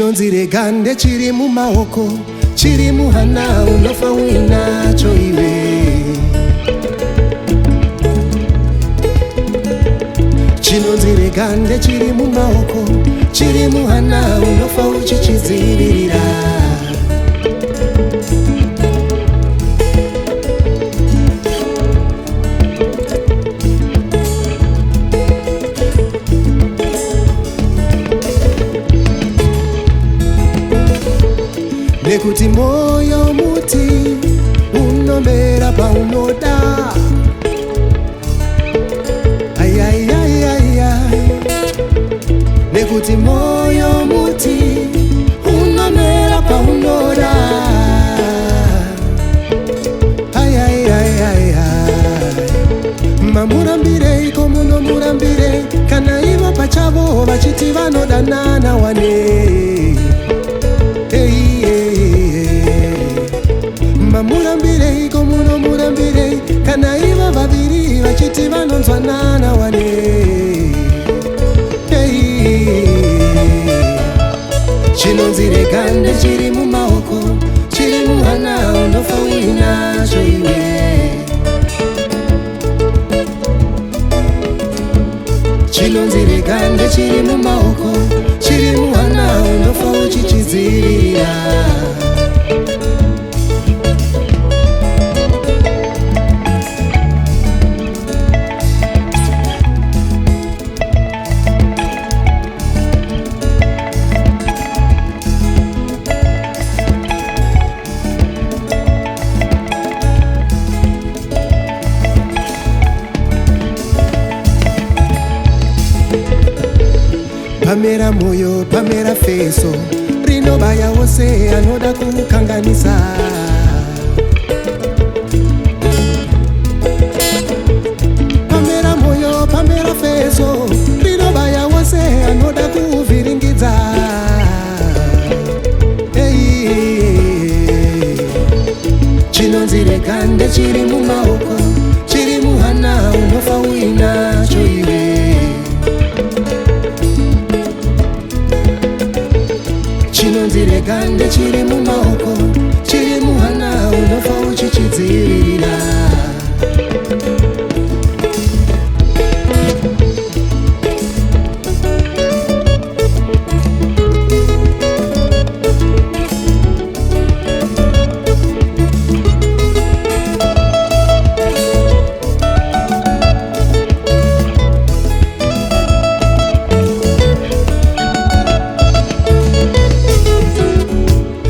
Chinonzi regande chiri mumaoko, chiri muhana unofa uinacho iwe. Chinonzi regande chiri mumaoko, chiri muhana unofa uchichidzivirira. Nekuti moyo muti unomera paunoda. Ay ay ay ay ay. Nekuti moyo muti unomera paunoda. Ay ay ay ay ay. Mamurambire komuno murambire, kana ivo pachavo vachiti vanodanana wane. Mamurambire komuno murambire, kana iva vaviri vachiti vanonzwanana wane. Chinonzi regande chiri mumaoko, chiri muhana unofa uinacho iwe. Chinonzi regande chiri mumaoko, chiri muhana unofa uchichidzivirira. Pamera moyo, pamera feso, rinobaya wose anoda kukanganisa. Pamera moyo, pamera feso, rinobaya wose anoda kuviringidza. Chinonzi regande chiri mumaoko, chiri muhana unofa uinacho iwe. Chinonzi regande chiri mumaoko, chiri muhana unofa uchichidzivirira.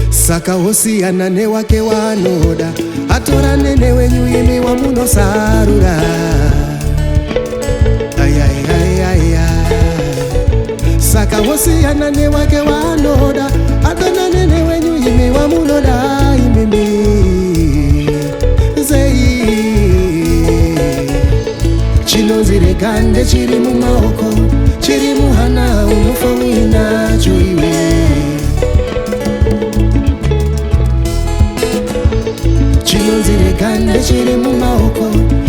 Saka hosiyana newake wanoda, atorane newenyu imi wamunosarura. Ay ay ay ay ay. Saka hosiyana newake wanoda, atorane newenyu imi wamunoda imimi. Zei Chinonzi regande chiri mumaoko, chiri muhana unofa uinacho iwe. Chinonzi regande chiri mumaoko,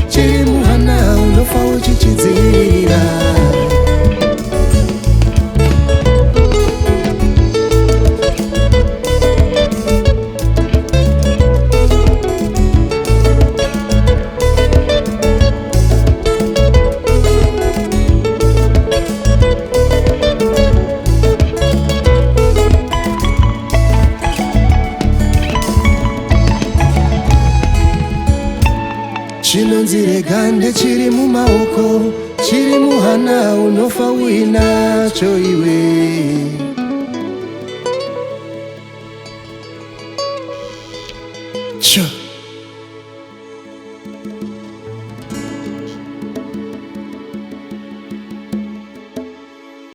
chiri muhana unofa uchichidzivirira. Chinonzi regande chiri mumaoko, chiri muhana unofa uinacho iwe.